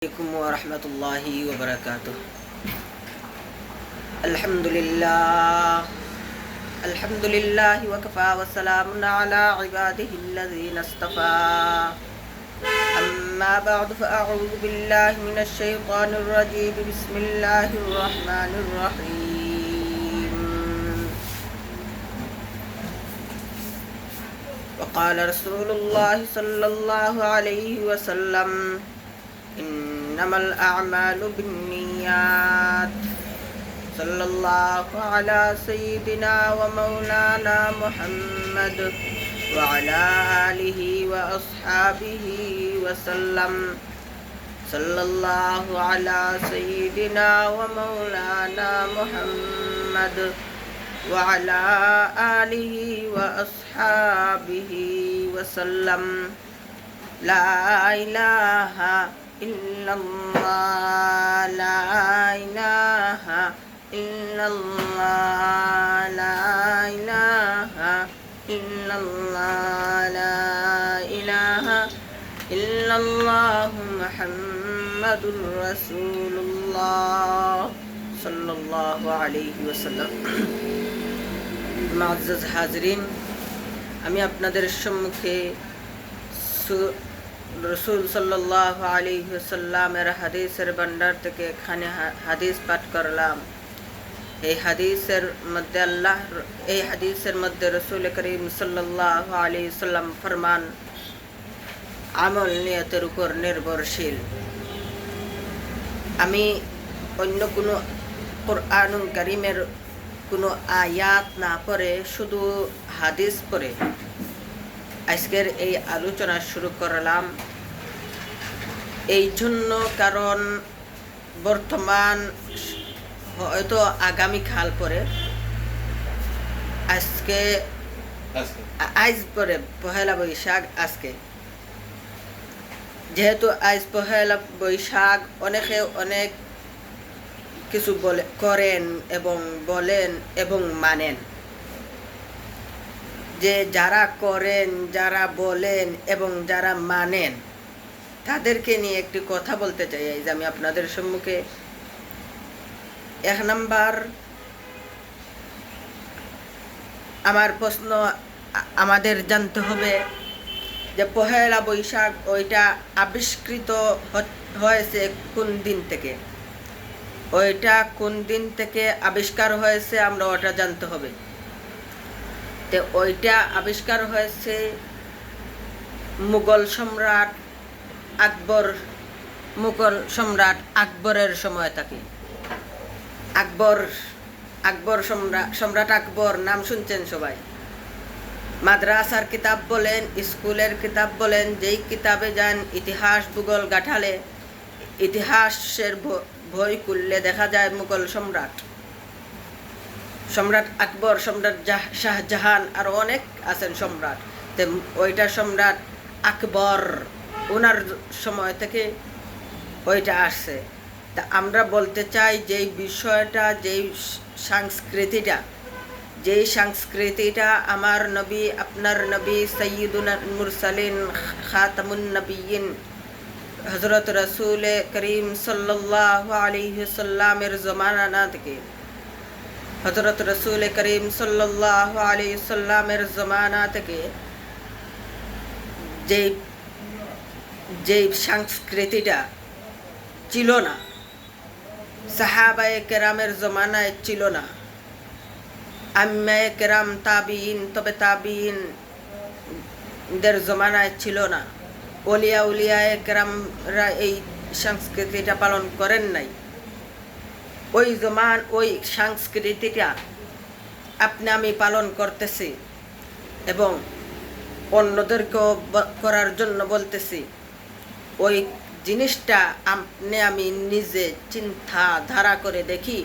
عليكم ورحمة الله وبركاته. الحمد لله وكفى وسلام على عباده الذين اصطفى. أما بعد فأعوذ بالله من الشيطان الرجيم. بسم الله الرحمن الرحيم. وقال رسول الله صلى الله عليه وسلم: إنما الأعمال بالنيات. صلى الله على سيدنا ومولانا محمد وعلى آله وأصحابه وسلم. صلى الله على سيدنا ومولانا محمد وعلى آله وأصحابه وسلم. لا إله إلا الله، لا إله إلا الله، لا إله إلا الله، لا إله إلا الله محمد رسول الله صلى الله عليه وسلم. মুআজ্জাজ হাজরিন, আমি আপনাদের সম্মুখে রসুল সাল্লাল্লাহু আলাইহি ওয়াসাল্লামের হাদিসের ভান্ডার থেকে এখানে হাদিস পাঠ করলাম। এই হাদিসের মধ্যে রসুল করিম সাল্লাল্লাহু আলাইহি ওয়াসাল্লাম ফরমান, আমল নিয়তের উপর নির্ভরশীল। আমি অন্য কোনো কুরআনুল কারীমের কোনো আয়াত না পড়ে শুধু হাদিস পড়ে আজকের এই আলোচনা শুরু করলাম। এই জন্য কারণ বর্তমান হয়তো আগামীকাল পরে আজ পরে পহেলা বৈশাখ, আজকে যেহেতু আজ পহেলা বৈশাখ, অনেকে অনেক কিছু করেন এবং বলেন এবং মানেন। যে যারা করেন, যারা বলেন এবং যারা মানেন, তাদেরকে নিয়ে একটি কথা বলতে চাই যে আমি আপনাদের সম্মুখে। এক নাম্বার, আমার প্রশ্ন, আমাদের জানতে হবে যে পহেলা বৈশাখ ওইটা আবিষ্কৃত হয়েছে কোন দিন থেকে, ওইটা কোন দিন থেকে আবিষ্কার হয়েছে আমরা ওটা জানতে হবে। তো ওইটা আবিষ্কার হয়েছে মুঘল সম্রাট আকবরের সময় থেকে। সম্রাট আকবর নাম শুনছেন সবাই। মাদ্রাসার কিতাব বলেন, স্কুলের কিতাব বলেন, যেই কিতাবে যান, ইতিহাস ভূগোল গাঁঠালে, ইতিহাসের বই খুললে দেখা যায় মুঘল সম্রাট আকবর, সম্রাট শাহজাহান, আর অনেক আছেন সম্রাট। তো ওইটা সম্রাট আকবর, ওনার সময় থেকে ওইটা আসছে। তা আমরা বলতে চাই যেই বিষয়টা, যেই সংস্কৃতিটা আমার নবী, আপনার নবী সৈয়দুল মুরসালিন খাতামুন নবিয়্যিন হযরত রাসূল করিম সাল্লাল্লাহু আলাইহি ওয়াসাল্লামের জমানা থেকে, হযরত রাসূল করিম সাল্লাল্লাহু আলাইহি ওয়াসাল্লামের জমানা থেকে যেই সংস্কৃতিটা ছিল না, সাহাবায়ে কেরামের জমানায় ছিল না, আম্মায়ে কেরাম, তাবিঈন, তবে তাবিঈনদের জমানায় ছিল না, উলিয়ায়ে কেরামরা এই সংস্কৃতিটা পালন করেন নাই। ওই সংস্কৃতিটা আপনি আমি পালন করতেছি এবং অন্যদেরকেও করার জন্য বলতেছি। ওই জিনিসটা আপনি আমি নিজে চিন্তা ধারা করে দেখি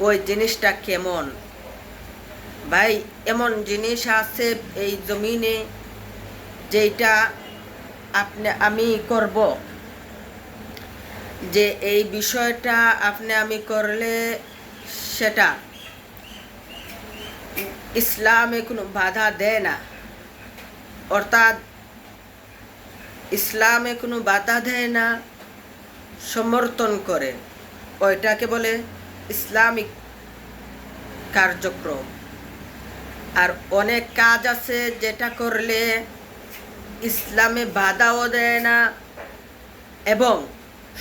ওই জিনিসটা কেমন। ভাই, এমন জিনিস আছে এই জমিনে যেটা আপনি আমি করব, যে এই বিষয়টা আপনি আমি করলে সেটা ইসলামে কোনো বাধা দেয় না, অর্থাৎ ইসলামে কোনো বাধা দেয় না, সমর্থন করে, ওইটাকে বলে ইসলামিক কার্যক্রম। আর অনেক কাজ আছে যেটা করলে ইসলামে বাধাও দেয় না এবং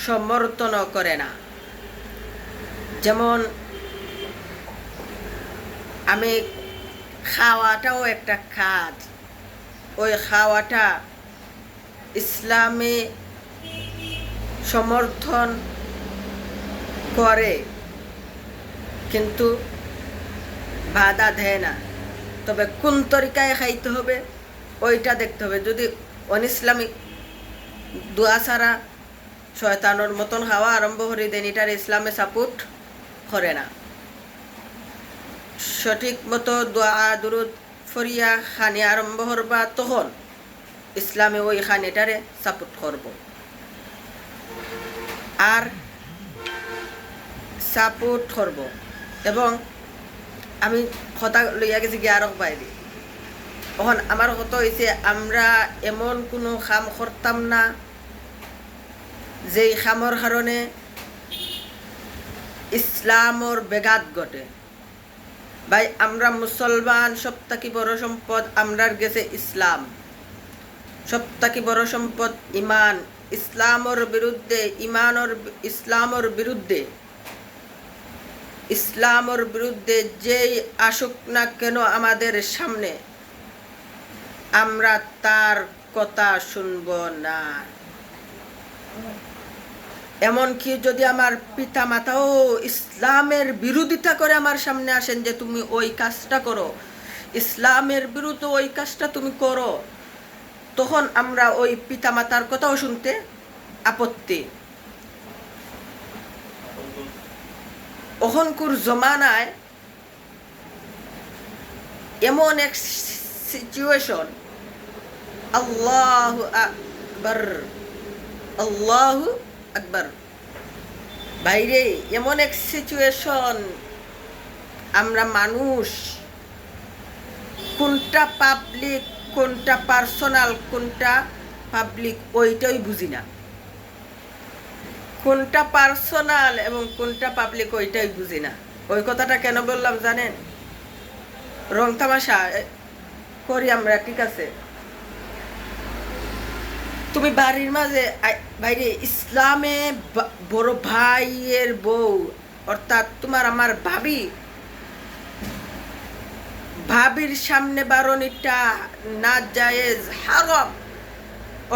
সমর্থনও করে না। যেমন আমি খাওয়াটাও একটা কাজ, ওই খাওয়াটা ইসলামে সমর্থন করে কিন্তু বাধা দেয় না। তবে কোন তরিকায় খাইতে হবে ওইটা দেখতে হবে। যদি অনইসলামিক দোয়া ছাড়া শয়তানোর মতন খাওয়া আরম্ভ করে দেন, এটার ইসলামে সাপোর্ট করে না। সঠিক মতো দোয়া দুরুদ ফরিয়া খানি আরম্ভ করবা, তখন ইসলামে ওই খানিটারে সাপোর্ট করব। আর সাপোর্ট করব। এবং আমি কথা লইয়া গেছি গিয়ারক বাইরে, তখন আমার কথা হয়েছে আমরা এমন কোনো কাম করতাম না যেই কামর কারণে ইসলামর বেঘাত ঘটে। ভাই আমরা মুসলমান, সবথেকে বড় সম্পদ আমরার গেছে ইসলাম, সবথেকে বড় সম্পদ ইমান। ইসলামর বিরুদ্ধে ইসলামর বিরুদ্ধে যেই আসুক না কেন আমাদের সামনে, আমরা তার কথা শুনব না। এমনকি যদি আমার পিতা মাতাও ইসলামের বিরোধিতা করে আমার সামনে আসেন যে তুমি ওই কাজটা করো, ইসলামের বিরুদ্ধে ওই কাজটা তুমি করো, তখন আমরা ওই পিতা মাতার কথাও শুনতে আপত্তি। অহংকুর জমানায় এমন এক সিচুয়েশন, আল্লাহু আকবার, আল্লাহু আকবার, বাইরে এমন এক সিচুয়েশন, আমরা মানুষ কোনটা পাবলিক কোনটা পার্সোনাল কোনটা পাবলিক ওইটাই বুঝি না। কোনটা পার্সোনাল এবং কোনটা পাবলিক ওইটাই বুঝি না। ওই কথাটা কেন বললাম জানেন? রং তামাশা করি আমরা, ঠিক আছে, তুমি বাড়ির মাঝে বাইরে ইসলামে বড় ভাইয়ের বউ অর্থাৎ তোমার আমার ভাবির সামনে বারণিটা না জায়েজ, হারাম,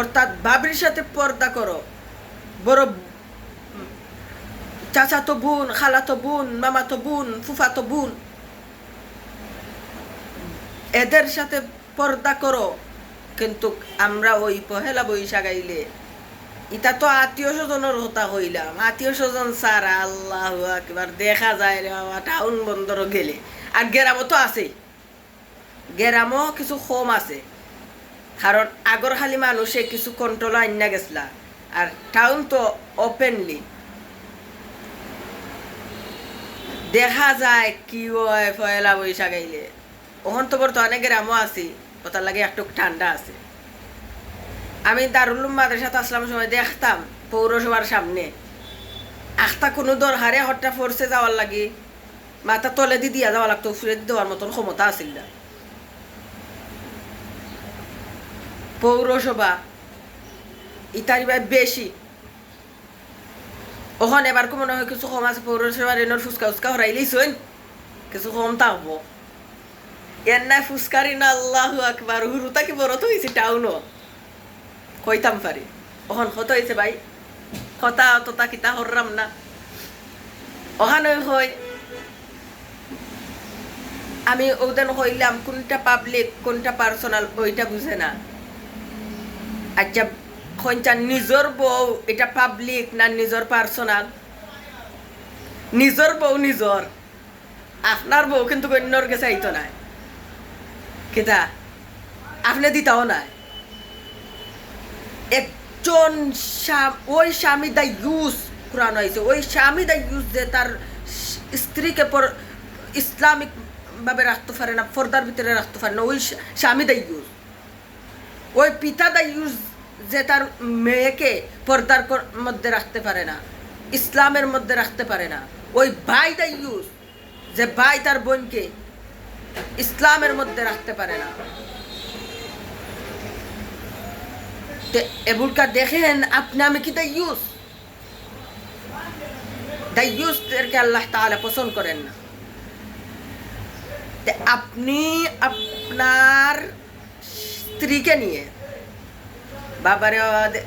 অর্থাৎ ভাবির সাথে পর্দা করো। বড় চাচাতো বোন, খালাতো বোন, মামাতো বোন, ফুফাতো বোন, এদের সাথে পর্দা করো। কিন্তু আমরা ওই পহেলা বৈশাখ আইলে এটা তো আত্মীয় স্বজনের হতা হইলাম, আত্মীয় স্বজন সারা আল্লাহু আকবার দেখা যায় রে বাবা, টাউন বন্দরও গেলে। আর গেরামও তো আছে, গেরামও কিছু কম আছে, কারণ আগর খালি মানুষে কিছু কন্ট্রোল আইনা গেছলা। আর টাউন তো ওপেনলি দেখা যায় কি হয় পয়লা বৈশাখ আইলে। ওখান তো বর্তমানে গ্রামও আছি, ওটার লাগে একটু ঠান্ডা আছে। আমি দারুল উলুম মাদ্রাসাতে আসলাম সময় দেখতাম পৌরসভার সামনে আখতা কোনো দরকারে হঠাৎ ফোর্সে যাওয়ার লাগে মাথা তলে দিয়া যাওয়া লাগতো, ফুরে দেওয়ার মতন ক্ষমতা আছিল না। পৌরসভা ইতারি ভাই বেশি, ওখানে এবার মনে হয় কিছু কম আছে। পৌরসভার এনের ফুচকা উচকা হরাইলেই শোন কিছু কম থাকবো। এর নাই ফুচকারি না আল্লাহু আকবার, হুরুতা কি বড় তো হয়েছে টাউনও কইতাম পারি। ওখান কত হয়েছে ভাই, কথা তথা কিতা হররাম না। ওখানে হয় আমি ওদের হইলাম কোনটা পাবলিক কোনটা পার্সোনাল ওইটা বুঝে না। আচ্ছা কোনটা নিজের বউ এটা পাবলিক না নিজের পার্সোনাল? নিজের বউ নিজের, আপনার বউ কিন্তু অন্যর কাছে আইতো না, কেতা আপনি দিতাও না। একজন ওই স্বামী দা ইউজ কোরআন হয়েছে, ওই স্বামী দা ইউজ যে তার স্ত্রীকে ইসলামিক ভাবে রাখতে পারে না, পর্দার ভিতরে রাখতে পারে না, ওই স্বামী দা ইউজ, ওই পিতা দা ইউজ যে তার মেয়েকে পর্দার মধ্যে রাখতে পারে না, ইসলামের মধ্যে রাখতে পারে না, ওই ভাই দায়ুস যে ভাই তার বোনকে ইসলামের মধ্যে রাখতে পারে না। এগুলকা দেখেন আপনি আমি কি দায়ুস? দায়ুসদেরকে আল্লাহ তাআলা পছন্দ করেন না। আপনি আপনার স্ত্রীকে নিয়ে বাবারে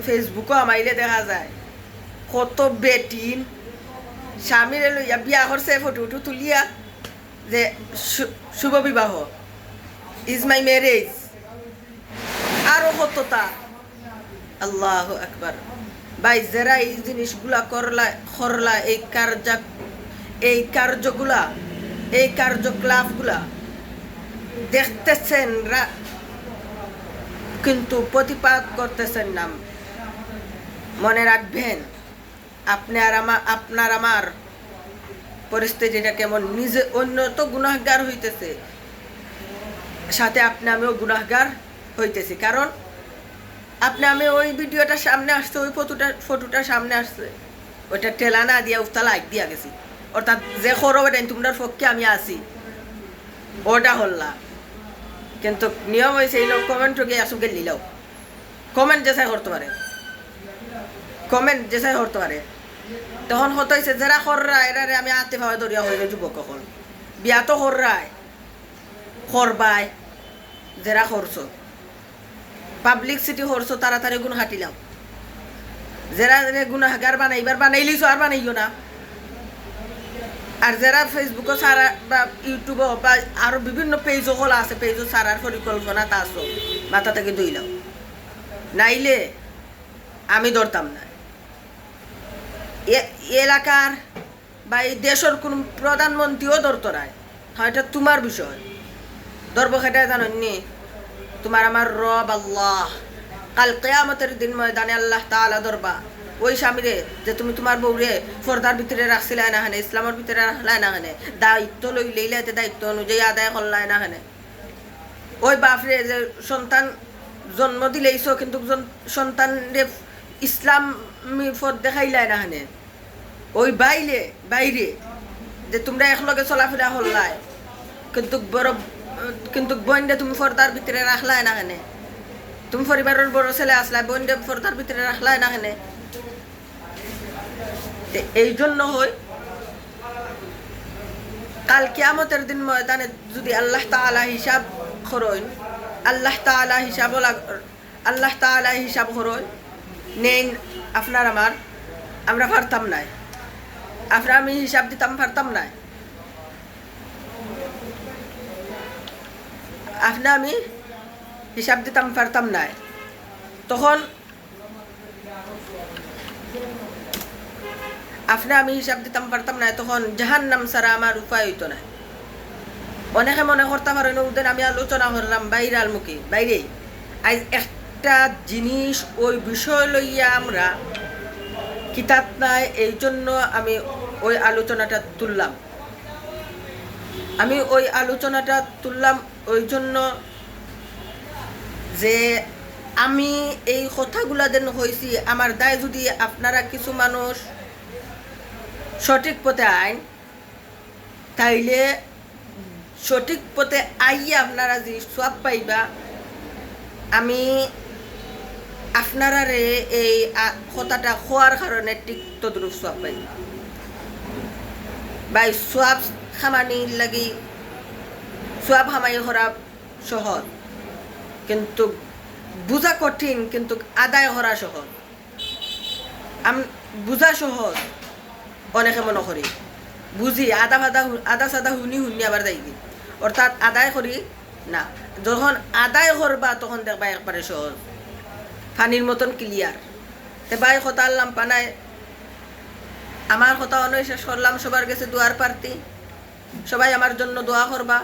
ফেসবুকও আমাইলে দেখা যায় কত বেটিন স্বামীরে লইয়া বিয়া করছে, ফটো উঠু তুলিয়া যে শুভ বিবাহ, ইজ মাই ম্যারেজ, আরো কতটা। আল্লাহ আকবার। ভাই যারা এই জিনিসগুলা করলা এই কার্যগুলা এই কার্যকলাপগুলা দেখতেছেন কিন্তু প্রতিবাদ করতেছেন না। মনে রাখবেন আপনার আমার পরিস্থিতিটা কেমন। নিজে অন্য তো গুনাহগার হইতেছে, সাথে আপনি আমিও গুনাহগার হইতেছি। কারণ আপনি আমি ওই ভিডিওটা সামনে আসছে, ওই ফটোটা সামনে আসছে, ওইটা টেলা না দিয়া উফতা লাইক দিয়া গেছি। অর্থাৎ যে করবে তোমরার পক্ষে আমি আছি ওটা হল্লা। কিন্তু নিয়ম হয়েছে এই কমেন্ট গিয়ে আসুকে নিলেও কমেন্ট যেসাই করতে পারে, তখন হতো হয়েছে যারা কররা এরারে আমি আতে ভাবে দরিয়া হয়ে যুবক কখন বিয়া তো করবাই যারা করছো পাবলিক সিটি করছো তাড়াতাড়ি গুণ হাঁটিলাম। যারা গুণাগার বানাইলিছো আর বানাইও না। আর যারা ফেসবুকও সারা বা ইউটিউবও বা আরো বিভিন্ন পেজও খোলা আছে, পেজও সারার পরিকল্পনা তা আসো মাথা থেকে ধুইলাম, নাইলে আমি ধরতাম না। এলাকার বা এই দেশের কোন প্রধানমন্ত্রীও ধরতো না। হ্যাঁ, এটা তোমার বিষয়, ধরবো সেটা জানি তোমার আমার রব আল্লাহ। কাল কিয়ামতের দিন ময়দানে আল্লাহ তাআলা ধরবা ওই স্বামীরে যে তুমি তোমার বউরে পর্দার ভিতরে রাখছিলাই না হানে, ইসলামের ভিতরে রাখলাই না হানে, দায়িত্ব লইলে দায়িত্ব অনুযায়ী আদায় করলাই না হানে। ওই বাপরে যে সন্তান জন্ম দিলেইছো কিন্তু সন্তানরে ইসলামী পথ দেখাইলাই না হানে। ওই বাইরে যে তোমরা একলগে চলাফেরা হল্লাই কিন্তু বোনরে তুমি পর্দার ভিতরে রাখলাই না হানে। তুমি পরিবারের বড় ছেলে আসলাই, বোনরে পর্দার ভিতরে রাখলাই না হানে। এই জন্য হয় কাল কিয়ামতের দিন ময়দানে যদি আল্লাহ তাআলা হিসাব করেন, আল্লাহ তাআলা হিসাব করেন নেন আপনার আমরা পারতাম না, আপনার আমি হিসাব দিতাম পারতাম না, আপনার আমি হিসাব দিতাম পারতাম না। তখন আপনি আমি হিসাব দিতাম পারতাম না, তখন জাহান্নাম ছাড়া আমার উপায় হইতো না। অনেকে মনে করতে পারেন ওদের আমি আলোচনা করলাম বাইরে। আজ একটা জিনিস ওই বিষয় লইয়া আমরা কিতাব নাই, এই জন্য আমি ওই আলোচনাটা তুললাম ওই জন্য যে আমি এই কথাগুলা দেন হয়েছি আমার দায়। যদি আপনারা কিছু মানুষ সঠিক পথে আইন, তাইলে সঠিক পথে আইয়া আপনারা যে সব পাইবা, আমি আপনারা রে এই কথাটা খোয়ার কারণে ঠিক তদ্রুপ সব পাইবা। বাই সব খামানির লাগি সব হামাই করা সহজ, কিন্তু বুঝা কঠিন, কিন্তু আদায় করা সহজ। বুঝা সহজ অনেকে মনে করি, বুঝি আদা সাদা শুনি আবার যাই, অর্থাৎ আদায় করি না। যখন আদায় করবা তখন দেখবা একবারে সহজ, পানির মতন ক্লিয়ার। তে ভাই কথা আল্লাম পানায় আমার কথা অনেক শেষ করলাম। সবার কাছে দোয়ার প্রার্থী, সবাই আমার জন্য দোয়া করবা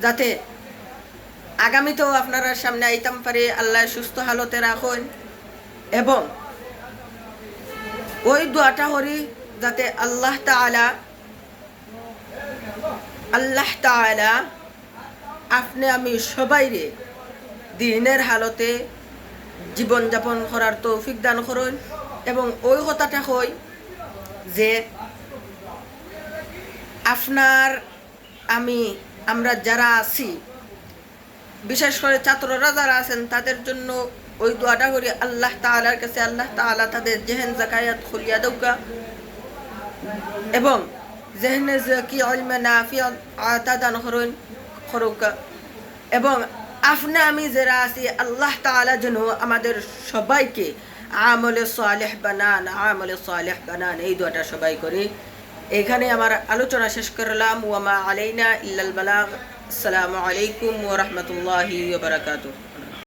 যাতে আগামীতেও আপনারা সামনে আইতাম পারে, আল্লাহ সুস্থ হালতে রাখুন। এবং ওই দোয়াটা করি যাতে আল্লাহ তাআলা আপনি আমি সবাই রে দিনের হালতে জীবনযাপন করার তৌফিক দান করুন। এবং ওই কথাটা কই যে আপনার আমরা যারা আছি, বিশেষ করে ছাত্ররা যারা আছেন, তাদের জন্য ওই দোয়াটা করি আল্লাহ তাআলার কাছে, আল্লাহ তাআলা তাদের জেহেন জাকায়াত খুলিয়া দৌকা এবং জেহনে জাকি ইলমে নাফি আতা দান করুকা। এবং আমি যারা আছি, আল্লাহ তাআলা যেন আমাদের সবাইকে আমলে সালেহ বানান, এই দোয়াটা সবাই করি। এখানে আমার আলোচনা শেষ করলাম। ওয়ামা আলাইনা ইল্লাল বালাগ। আসসালামু আলাইকুম ওয়া রাহমাতুল্লাহি ওয়া বারাকাতুহু।